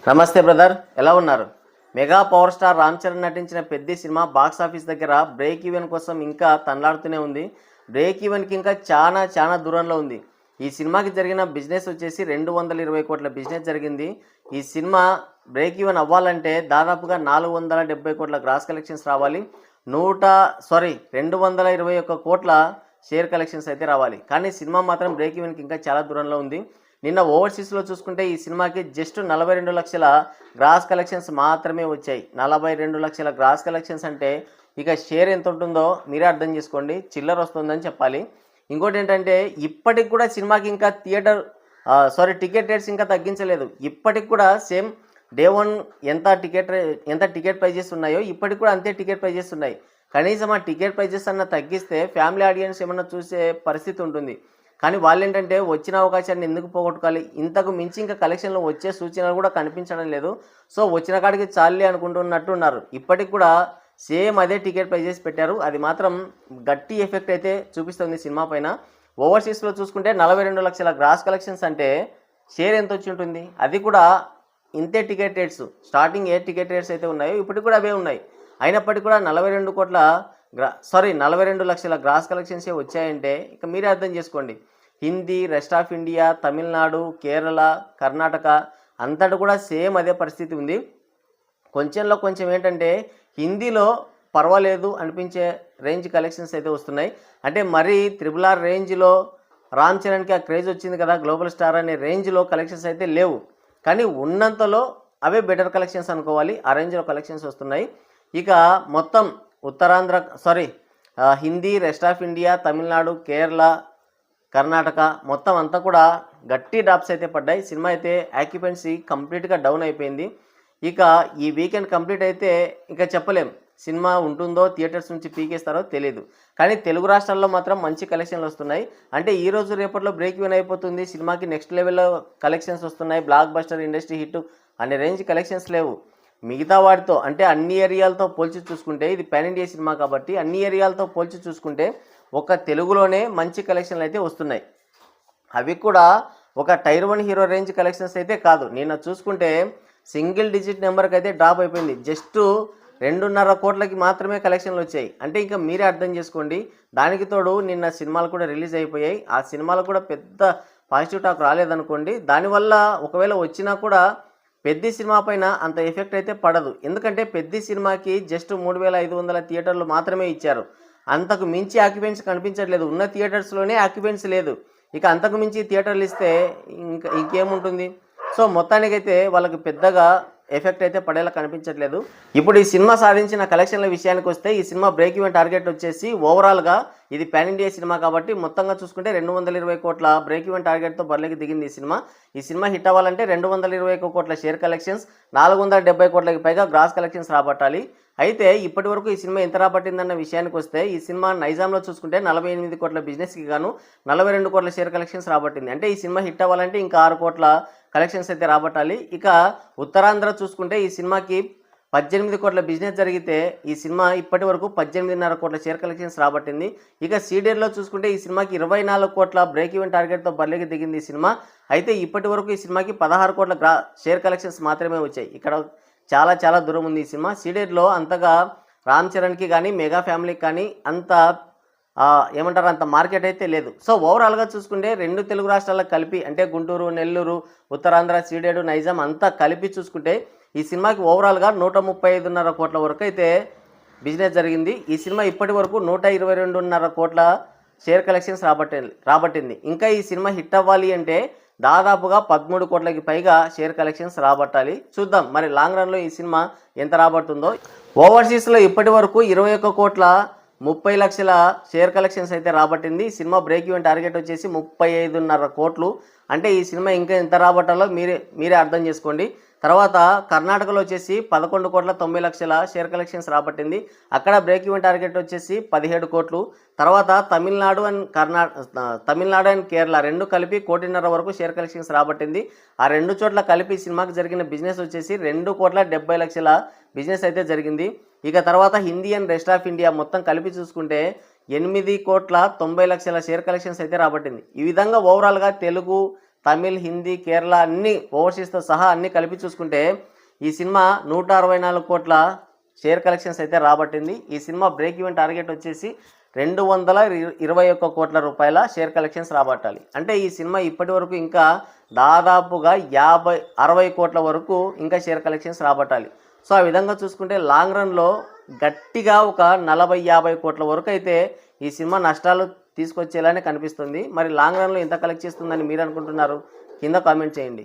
నమస్తే బ్రదర్, ఎలా ఉన్నారు? Mega power star Ram Charan నటించిన పెద్ది సినిమా బాక్స్ ఆఫీస్ దగ్గర బ్రేక్ ఈవెన్ కోసం ఇంకా తన్లాడుతూనే ఉంది. బ్రేక్ ఈవెన్కి ఇంకా చాలా దూరంలో ఉంది. ఈ సినిమాకి జరిగిన బిజినెస్ వచ్చేసి 220 కోట్ల బిజినెస్ జరిగింది. ఈ సినిమా బ్రేక్ ఈవెన్ అవ్వాలంటే దాదాపుగా 470 కోట్ల గ్రాస్ కలెక్షన్స్ రావాలి. 221 కోట్ల షేర్ కలెక్షన్స్ అయితే రావాలి. కానీ సినిమా మాత్రం బ్రేక్ ఈవెన్కి ఇంకా చాలా దూరంలో ఉంది. నిన్న ఓవర్సీస్లో చూసుకుంటే ఈ సినిమాకి జస్ట్ 42 లక్షల గ్రాస్ కలెక్షన్స్ మాత్రమే వచ్చాయి. 42 లక్షల గ్రాస్ కలెక్షన్స్ అంటే ఇక షేర్ ఎంత ఉంటుందో మీరే అర్థం చేసుకోండి. చిల్లర వస్తుందని చెప్పాలి. ఇంకోటి ఏంటంటే ఇప్పటికి కూడా సినిమాకి ఇంకా టికెట్ రేట్స్ ఇంకా తగ్గించలేదు. ఇప్పటికి కూడా సేమ్ డే 1 ఎంత టికెట్ ప్రైజెస్ ఉన్నాయో ఇప్పటికి కూడా అంతే టికెట్ ప్రైజెస్ ఉన్నాయి. కనీసం ఆ టికెట్ ప్రైజెస్ అన్న తగ్గిస్తే ఫ్యామిలీ ఆడియన్స్ ఏమన్నా చూసే పరిస్థితి ఉంటుంది. కానీ వాళ్ళు ఏంటంటే వచ్చిన అవకాశాన్ని ఎందుకు పోగొట్టుకోవాలి, ఇంతకు మించి ఇంకా కలెక్షన్లో వచ్చే సూచనలు కూడా కనిపించడం లేదు. సో వచ్చిన కాడికి చాలే అనుకుంటున్నట్టున్నారు. ఇప్పటికి కూడా సేమ్ అదే టికెట్ ప్రైజెస్ పెట్టారు. అది మాత్రం గట్టి ఎఫెక్ట్ అయితే చూపిస్తుంది సినిమా పైన. ఓవర్సీస్లో చూసుకుంటే 42 లక్షల గ్రాస్ కలెక్షన్స్ అంటే షేర్ ఎంత వచ్చి ఉంటుంది? అది కూడా ఇంతే టికెట్ రేట్స్. స్టార్టింగ్ ఏ టికెట్ రేట్స్ అయితే ఉన్నాయో ఇప్పటికి కూడా అవే ఉన్నాయి. అయినప్పటికీ కూడా 42 లక్షల గ్రాస్ కలెక్షన్సే వచ్చాయంటే ఇక మీరే అర్థం చేసుకోండి. Hindi, rest of India, Tamil Nadu, Kerala, Karnataka అంతటా కూడా సేమ్ అదే పరిస్థితి ఉంది. కొంచెం ఏంటంటే హిందీలో పర్వాలేదు అనిపించే రేంజ్ కలెక్షన్స్ అయితే వస్తున్నాయి. అంటే మరీ RRR రేంజ్లో రామ్ చరణ్కి ఆ క్రేజ్ వచ్చింది కదా, గ్లోబల్ స్టార్ అనే రేంజ్లో కలెక్షన్స్ అయితే లేవు. కానీ ఉన్నంతలో అవే బెటర్ కలెక్షన్స్ అనుకోవాలి. ఆ రేంజ్లో కలెక్షన్స్ వస్తున్నాయి. ఇక మొత్తం Hindi, rest of India, Tamil Nadu, Kerala, Karnataka మొత్తం అంతా కూడా గట్టి డ్రాప్స్ అయితే పడ్డాయి. సినిమా అయితే ఆక్యుపెన్సీ కంప్లీట్గా డౌన్ అయిపోయింది. ఇక ఈ వీకెండ్ కంప్లీట్ అయితే ఇంకా చెప్పలేం సినిమా ఉంటుందో, థియేటర్స్ నుంచి పీకేస్తారో తెలియదు. కానీ తెలుగు రాష్ట్రాల్లో మాత్రం మంచి కలెక్షన్లు వస్తున్నాయి. అంటే ఈ రోజు రేపట్లో బ్రేక్ ఈవెన్ అయిపోతుంది. సినిమాకి నెక్స్ట్ లెవెల్లో కలెక్షన్స్ వస్తున్నాయి. బ్లాక్ బస్టర్, ఇండస్ట్రీ హిట్ అనే రేంజ్ కలెక్షన్స్ లేవు. మిగతా వాటితో అంటే అన్ని ఏరియాలతో పోల్చి చూసుకుంటే, ఇది పాన్ ఇండియా సినిమా కాబట్టి అన్ని ఏరియాలతో పోల్చి చూసుకుంటే ఒక తెలుగులోనే మంచి కలెక్షన్లు అయితే వస్తున్నాయి. అవి కూడా ఒక టైర్ 1 హీరో రేంజ్ కలెక్షన్స్ అయితే కాదు. నిన్న చూసుకుంటే సింగిల్ డిజిట్ నెంబర్కి అయితే డ్రాప్ అయిపోయింది. జస్ట్ 2.5 కోట్లకి మాత్రమే కలెక్షన్లు వచ్చాయి. అంటే ఇంకా మీరే అర్థం చేసుకోండి. దానికి తోడు నిన్న సినిమాలు కూడా రిలీజ్ అయిపోయాయి. ఆ సినిమాలు కూడా పెద్ద పాజిటివ్ టాక్ రాలేదనుకోండి. దానివల్ల ఒకవేళ వచ్చినా కూడా పెద్ది సినిమా పైన అంత ఎఫెక్ట్ అయితే పడదు. ఎందుకంటే పెద్ది సినిమాకి జస్ట్ 3500 థియేటర్లు మాత్రమే ఇచ్చారు. అంతకు మించి ఆక్యుపెన్సీ కనిపించట్లేదు. ఉన్న థియేటర్స్లోనే ఆక్యుపెన్సీ లేదు. ఇక అంతకు మించి థియేటర్లు ఇస్తే ఇంకేముంటుంది? సో మొత్తానికైతే వాళ్ళకి పెద్దగా ఎఫెక్ట్ అయితే పడేలా కనిపించట్లేదు. ఇప్పుడు ఈ సినిమా సాధించిన కలెక్షన్ల విషయానికి వస్తే ఈ సినిమా బ్రేక్ ఈవెన్ టార్గెట్ వచ్చేసి ఓవరాల్గా ఇది పాన్ ఇండియా సినిమా కాబట్టి మొత్తంగా చూసుకుంటే 220 కోట్ల బ్రేక్ ఈవెన్ టార్గెట్తో బరిలోకి దిగింది ఈ సినిమా హిట్ అవ్వాలంటే 221 కోట్ల షేర్ కలెక్షన్స్, 470 కోట్లకి పైగా గ్రాస్ కలెక్షన్స్ రాబట్టాలి. అయితే ఇప్పటి వరకు ఈ సినిమా ఎంత రాబట్టిందన్న విషయానికి వస్తే ఈ సినిమా నైజాంలో చూసుకుంటే 48 కోట్ల బిజినెస్కి గాను 42 కోట్ల షేర్ కలెక్షన్స్ రాబట్టింది. అంటే ఈ సినిమా హిట్ అవ్వాలంటే ఇంకా 6 కోట్ల కలెక్షన్స్ అయితే రాబట్టాలి. ఇక ఉత్తరాంధ్ర చూసుకుంటే ఈ సినిమాకి 18 కోట్ల బిజినెస్ జరిగితే ఈ సినిమా ఇప్పటి వరకు 18.5 కోట్ల షేర్ కలెక్షన్స్ రాబట్టింది. ఇక సీడెడ్లో చూసుకుంటే ఈ సినిమాకి 24 కోట్ల బ్రేక్ ఈవెన్ టార్గెట్తో బరిలోకి దిగింది ఈ సినిమా. అయితే ఇప్పటి వరకు ఈ సినిమాకి 16 కోట్ల షేర్ కలెక్షన్స్ మాత్రమే వచ్చాయి. ఇక్కడ చాలా దూరం ఉంది ఈ సినిమా. సీడెడ్లో అంతగా రామ్ చరణ్కి కానీ మెగా ఫ్యామిలీకి కానీ అంత మార్కెట్ అయితే లేదు. సో ఓవరాల్గా చూసుకుంటే 2 తెలుగు రాష్ట్రాలకు కలిపి అంటే గుంటూరు, నెల్లూరు, ఉత్తరాంధ్ర, సీడెడ్, నైజాం అంతా కలిపి చూసుకుంటే ఈ సినిమాకి ఓవరాల్గా 135.5 కోట్ల వరకు అయితే బిజినెస్ జరిగింది. ఈ సినిమా ఇప్పటి వరకు 122.5 కోట్ల షేర్ కలెక్షన్స్ రాబట్టింది. ఇంకా ఈ సినిమా హిట్ అవ్వాలి అంటే దాదాపుగా 13 కోట్లకి పైగా షేర్ కలెక్షన్స్ రాబట్టాలి. చూద్దాం మరి లాంగ్ రన్లో ఈ సినిమా ఎంత రాబడుతుందో. ఓవర్సీస్లో ఇప్పటి వరకు 21 కోట్ల 30 లక్షల షేర్ కలెక్షన్స్ అయితే రాబట్టింది. ఈ సినిమా బ్రేక్ ఈవెన్ టార్గెట్ వచ్చేసి 35.5 కోట్లు. అంటే ఈ సినిమా ఇంకా ఎంత రాబట్టాలో మీరే అర్థం చేసుకోండి. తర్వాత కర్ణాటకలో వచ్చేసి 11 కోట్ల 90 లక్షల షేర్ కలెక్షన్స్ రాబట్టింది. అక్కడ బ్రేక్ ఈవెన్ టార్గెట్ వచ్చేసి 17 కోట్లు. తర్వాత తమిళనాడు అండ్ కేరళ 2 కలిపి 1.5 కోట్ల వరకు షేర్ కలెక్షన్స్ రాబట్టింది. ఆ 2 చోట్ల కలిపి సినిమాకి జరిగిన బిజినెస్ వచ్చేసి 2 కోట్ల 70 లక్షల బిజినెస్ అయితే జరిగింది. ఇక తర్వాత Hindi and rest of India మొత్తం కలిపి చూసుకుంటే 8 కోట్ల 90 లక్షల షేర్ కలెక్షన్స్ అయితే రాబట్టింది. ఈ విధంగా ఓవరాల్గా తెలుగు, తమిళ్, హిందీ, కేరళ అన్ని ఓవర్సీస్తో సహా అన్ని కలిపి చూసుకుంటే ఈ సినిమా 164 కోట్ల షేర్ కలెక్షన్స్ అయితే రాబట్టింది. ఈ సినిమా బ్రేక్ ఈవెన్ టార్గెట్ వచ్చేసి 221 కోట్ల రూపాయల షేర్ కలెక్షన్స్ రాబట్టాలి. అంటే ఈ సినిమా ఇప్పటి వరకు ఇంకా దాదాపుగా 60 కోట్ల వరకు ఇంకా షేర్ కలెక్షన్స్ రాబట్టాలి. సో ఆ విధంగా చూసుకుంటే లాంగ్ రన్లో గట్టిగా ఒక 40-50 కోట్ల వరకు అయితే ఈ సినిమా నష్టాలు తీసుకొచ్చేలానే కనిపిస్తుంది. మరి లాంగ్ రన్లో ఎంత కలెక్ట్ చేస్తుందని మీరు అనుకుంటున్నారు? కింద కామెంట్ చేయండి.